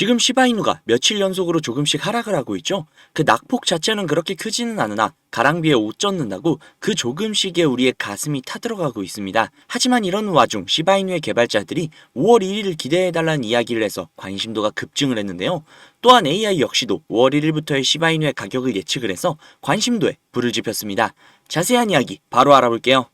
지금 시바이누가 며칠 연속으로 조금씩 하락을 하고 있죠. 그 낙폭 자체는 그렇게 크지는 않으나 가랑비에 옷 젖는다고 그 조금씩에 우리의 가슴이 타들어가고 있습니다. 하지만 이런 와중 시바이누의 개발자들이 5월 1일을 기대해달라는 이야기를 해서 관심도가 급증을 했는데요. 또한 AI 역시도 5월 1일부터의 시바이누의 가격을 예측을 해서 관심도에 불을 지폈습니다. 자세한 이야기 바로 알아볼게요.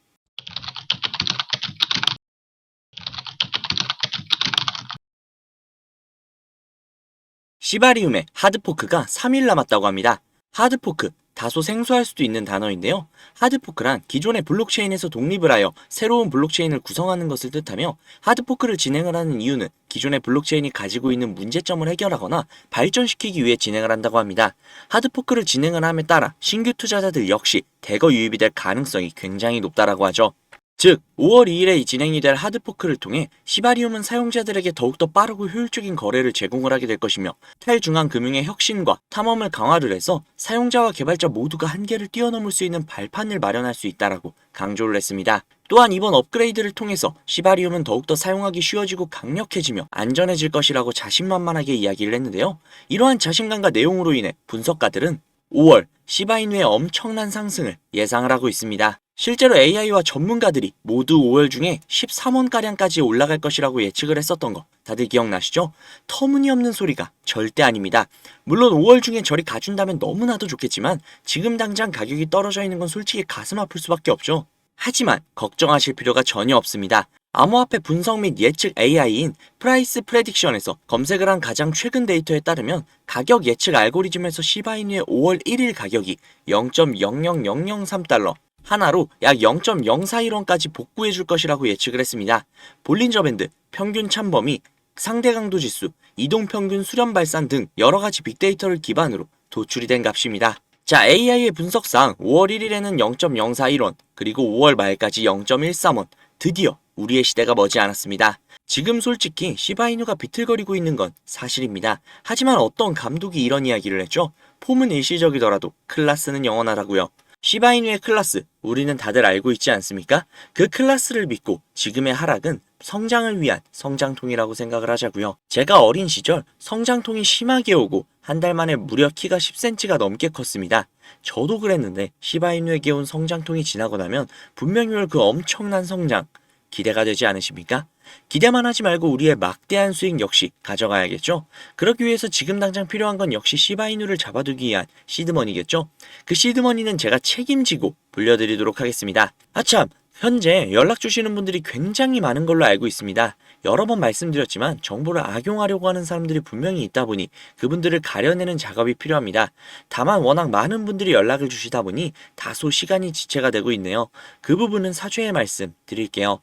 시바리움의 하드포크가 3일 남았다고 합니다. 하드포크, 다소 생소할 수도 있는 단어인데요. 하드포크란 기존의 블록체인에서 독립을 하여 새로운 블록체인을 구성하는 것을 뜻하며, 하드포크를 진행을 하는 이유는 기존의 블록체인이 가지고 있는 문제점을 해결하거나 발전시키기 위해 진행을 한다고 합니다. 하드포크를 진행을 함에 따라 신규 투자자들 역시 대거 유입이 될 가능성이 굉장히 높다라고 하죠. 즉, 5월 2일에 진행이 될 하드포크를 통해 시바리움은 사용자들에게 더욱더 빠르고 효율적인 거래를 제공을 하게 될 것이며, 탈중앙 금융의 혁신과 탐험을 강화를 해서 사용자와 개발자 모두가 한계를 뛰어넘을 수 있는 발판을 마련할 수 있다라고 강조를 했습니다. 또한 이번 업그레이드를 통해서 시바리움은 더욱더 사용하기 쉬워지고 강력해지며 안전해질 것이라고 자신만만하게 이야기를 했는데요. 이러한 자신감과 내용으로 인해 분석가들은 5월 시바이누의 엄청난 상승을 예상을 하고 있습니다. 실제로 AI와 전문가들이 모두 5월 중에 13원가량까지 올라갈 것이라고 예측을 했었던 거 다들 기억나시죠? 터무니없는 소리가 절대 아닙니다. 물론 5월 중에 저리 가준다면 너무나도 좋겠지만 지금 당장 가격이 떨어져 있는 건 솔직히 가슴 아플 수밖에 없죠. 하지만 걱정하실 필요가 전혀 없습니다. 암호화폐 분석 및 예측 AI인 프라이스 프레딕션에서 검색을 한 가장 최근 데이터에 따르면 가격 예측 알고리즘에서 시바이누의 5월 1일 가격이 0.00003달러, 하나로 약 0.041원까지 복구해 줄 것이라고 예측을 했습니다. 볼린저 밴드, 평균 참범위, 상대 강도 지수, 이동 평균 수렴 발산 등 여러 가지 빅데이터를 기반으로 도출이 된 값입니다. 자, AI의 분석상 5월 1일에는 0.041원, 그리고 5월 말까지 0.13원, 드디어 우리의 시대가 머지않았습니다. 지금 솔직히 시바이누가 비틀거리고 있는 건 사실입니다. 하지만 어떤 감독이 이런 이야기를 했죠. 폼은 일시적이더라도 클라스는 영원하다고요. 시바이누의 클라스, 우리는 다들 알고 있지 않습니까? 그 클라스를 믿고 지금의 하락은 성장을 위한 성장통이라고 생각을 하자고요. 제가 어린 시절 성장통이 심하게 오고 한 달 만에 무려 키가 10cm가 넘게 컸습니다. 저도 그랬는데 시바이누에게 온 성장통이 지나고 나면 분명히 올 그 엄청난 성장 기대가 되지 않으십니까? 기대만 하지 말고 우리의 막대한 수익 역시 가져가야겠죠? 그러기 위해서 지금 당장 필요한 건 역시 시바이누를 잡아두기 위한 시드머니겠죠? 그 시드머니는 제가 책임지고 불려드리도록 하겠습니다. 아참! 현재 연락 주시는 분들이 굉장히 많은 걸로 알고 있습니다. 여러 번 말씀드렸지만 정보를 악용하려고 하는 사람들이 분명히 있다 보니 그분들을 가려내는 작업이 필요합니다. 다만 워낙 많은 분들이 연락을 주시다 보니 다소 시간이 지체가 되고 있네요. 그 부분은 사죄의 말씀 드릴게요.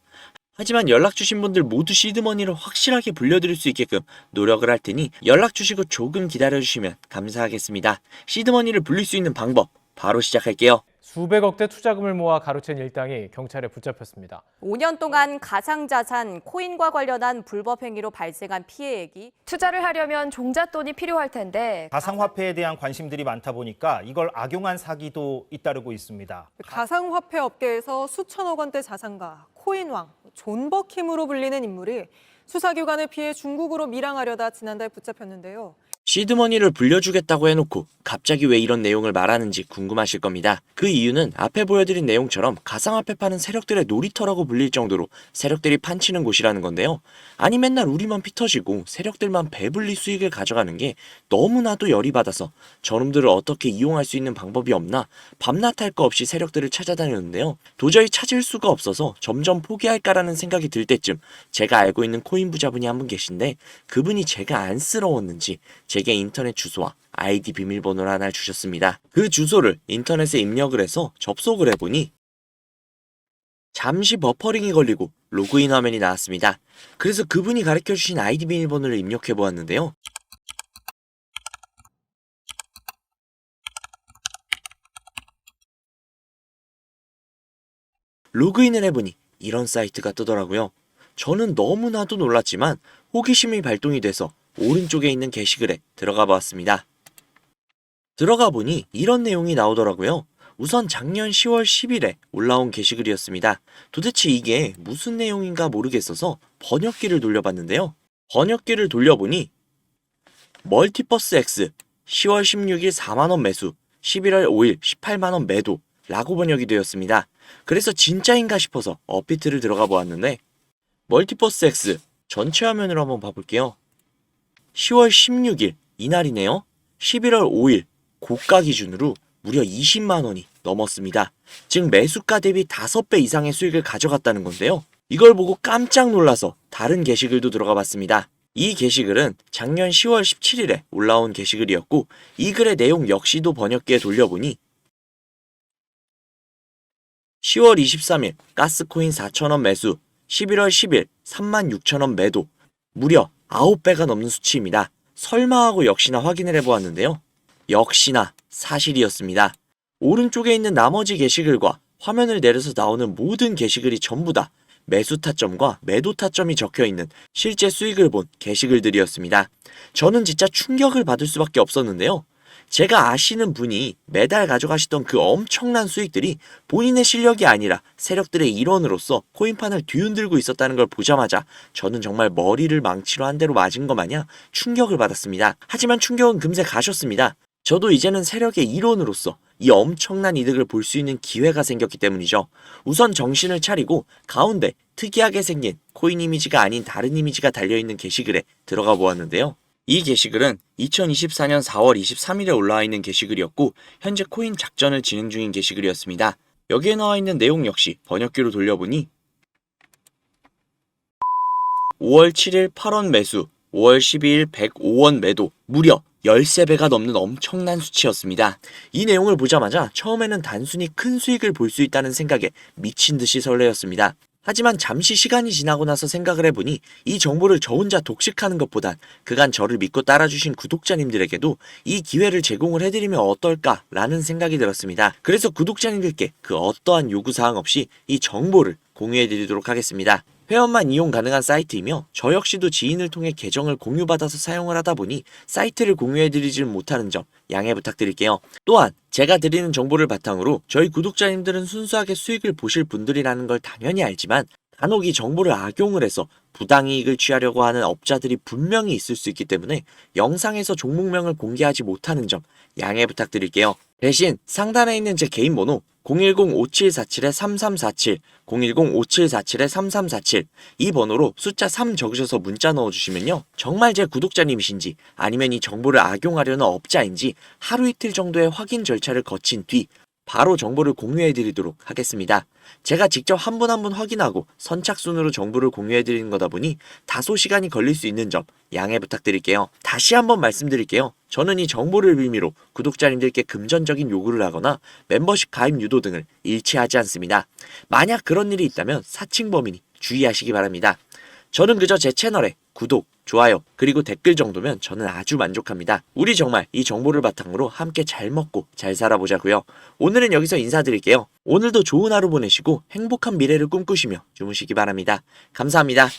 하지만 연락 주신 분들 모두 시드머니를 확실하게 불려드릴 수 있게끔 노력을 할 테니 연락 주시고 조금 기다려주시면 감사하겠습니다. 시드머니를 불릴 수 있는 방법 바로 시작할게요. 수백억대 투자금을 모아 가로챈 일당이 경찰에 붙잡혔습니다. 5년 동안 가상자산, 코인과 관련한 불법 행위로 발생한 피해액이 투자를 하려면 종잣돈이 필요할 텐데 가상화폐에 대한 관심들이 많다 보니까 이걸 악용한 사기도 잇따르고 있습니다. 가상화폐 업계에서 수천억 원대 자산가, 코인왕, 존버킴으로 불리는 인물이 수사기관을 피해 중국으로 밀항하려다 지난달 붙잡혔는데요. 시드머니를 불려주겠다고 해놓고 갑자기 왜 이런 내용을 말하는지 궁금하실 겁니다. 그 이유는 앞에 보여드린 내용처럼 가상화폐 파는 세력들의 놀이터라고 불릴 정도로 세력들이 판치는 곳이라는 건데요. 아니 맨날 우리만 피 터지고 세력들만 배불리 수익을 가져가는 게 너무나도 열이 받아서 저놈들을 어떻게 이용할 수 있는 방법이 없나 밤낮 할 거 없이 세력들을 찾아다녔는데요. 도저히 찾을 수가 없어서 점점 포기할까라는 생각이 들 때쯤 제가 알고 있는 코인 부자분이 한 분 계신데 그분이 제가 안쓰러웠는지 제게 인터넷 주소와 아이디 비밀번호를 하나 주셨습니다. 그 주소를 인터넷에 입력을 해서 접속을 해보니 잠시 버퍼링이 걸리고 로그인 화면이 나왔습니다. 그래서 그분이 가르쳐주신 아이디 비밀번호를 입력해 보았는데요. 로그인을 해보니 이런 사이트가 뜨더라고요. 저는 너무나도 놀랐지만 호기심이 발동이 돼서 오른쪽에 있는 게시글에 들어가 보았습니다. 들어가 보니 이런 내용이 나오더라고요. 우선 작년 10월 10일에 올라온 게시글이었습니다. 도대체 이게 무슨 내용인가 모르겠어서 번역기를 돌려봤는데요. 번역기를 돌려보니 멀티버스 X 10월 16일 4만원 매수, 11월 5일 18만원 매도 라고 번역이 되었습니다. 그래서 진짜인가 싶어서 업비트를 들어가 보았는데 멀티버스 X 전체 화면으로 한번 봐볼게요. 10월 16일 이날이네요. 11월 5일 고가 기준으로 무려 20만원이 넘었습니다. 즉 매수가 대비 5배 이상의 수익을 가져갔다는 건데요. 이걸 보고 깜짝 놀라서 다른 게시글도 들어가 봤습니다. 이 게시글은 작년 10월 17일에 올라온 게시글이었고 이 글의 내용 역시도 번역기에 돌려보니 10월 23일 가스코인 4,000원 매수, 11월 10일 36,000원 매도, 무려 9배가 넘는 수치입니다. 설마 하고 역시나 확인을 해보았는데요. 역시나 사실이었습니다. 오른쪽에 있는 나머지 게시글과 화면을 내려서 나오는 모든 게시글이 전부 다 매수 타점과 매도 타점이 적혀있는 실제 수익을 본 게시글들이었습니다. 저는 진짜 충격을 받을 수밖에 없었는데요. 제가 아시는 분이 매달 가져가시던 그 엄청난 수익들이 본인의 실력이 아니라 세력들의 일원으로서 코인판을 뒤흔들고 있었다는 걸 보자마자 저는 정말 머리를 망치로 한 대로 맞은 것 마냥 충격을 받았습니다. 하지만 충격은 금세 가셨습니다. 저도 이제는 세력의 일원으로서 이 엄청난 이득을 볼 수 있는 기회가 생겼기 때문이죠. 우선 정신을 차리고 가운데 특이하게 생긴 코인 이미지가 아닌 다른 이미지가 달려있는 게시글에 들어가 보았는데요. 이 게시글은 2024년 4월 23일에 올라와 있는 게시글이었고 현재 코인 작전을 진행 중인 게시글이었습니다. 여기에 나와 있는 내용 역시 번역기로 돌려보니 5월 7일 8원 매수, 5월 12일 105원 매도, 무려 13배가 넘는 엄청난 수치였습니다. 이 내용을 보자마자 처음에는 단순히 큰 수익을 볼 수 있다는 생각에 미친 듯이 설레었습니다. 하지만 잠시 시간이 지나고 나서 생각을 해보니 이 정보를 저 혼자 독식하는 것보단 그간 저를 믿고 따라주신 구독자님들에게도 이 기회를 제공을 해드리면 어떨까라는 생각이 들었습니다. 그래서 구독자님들께 그 어떠한 요구사항 없이 이 정보를 공유해드리도록 하겠습니다. 회원만 이용 가능한 사이트이며 저 역시도 지인을 통해 계정을 공유받아서 사용을 하다 보니 사이트를 공유해드리지는 못하는 점 양해 부탁드릴게요. 또한 제가 드리는 정보를 바탕으로 저희 구독자님들은 순수하게 수익을 보실 분들이라는 걸 당연히 알지만 간혹 이 정보를 악용을 해서 부당이익을 취하려고 하는 업자들이 분명히 있을 수 있기 때문에 영상에서 종목명을 공개하지 못하는 점 양해 부탁드릴게요. 대신 상단에 있는 제 개인 번호 010-5747-3347, 010-5747-3347 이 번호로 숫자 3 적으셔서 문자 넣어주시면요. 정말 제 구독자님이신지 아니면 이 정보를 악용하려는 업자인지 하루 이틀 정도의 확인 절차를 거친 뒤 바로 정보를 공유해드리도록 하겠습니다. 제가 직접 한 분 한 분 확인하고 선착순으로 정보를 공유해드리는 거다 보니 다소 시간이 걸릴 수 있는 점 양해 부탁드릴게요. 다시 한번 말씀드릴게요. 저는 이 정보를 빌미로 구독자님들께 금전적인 요구를 하거나 멤버십 가입 유도 등을 일치하지 않습니다. 만약 그런 일이 있다면 사칭 범인이 주의하시기 바랍니다. 저는 그저 제 채널에 구독, 좋아요, 그리고 댓글 정도면 저는 아주 만족합니다. 우리 정말 이 정보를 바탕으로 함께 잘 먹고 잘 살아보자고요. 오늘은 여기서 인사드릴게요. 오늘도 좋은 하루 보내시고 행복한 미래를 꿈꾸시며 주무시기 바랍니다. 감사합니다.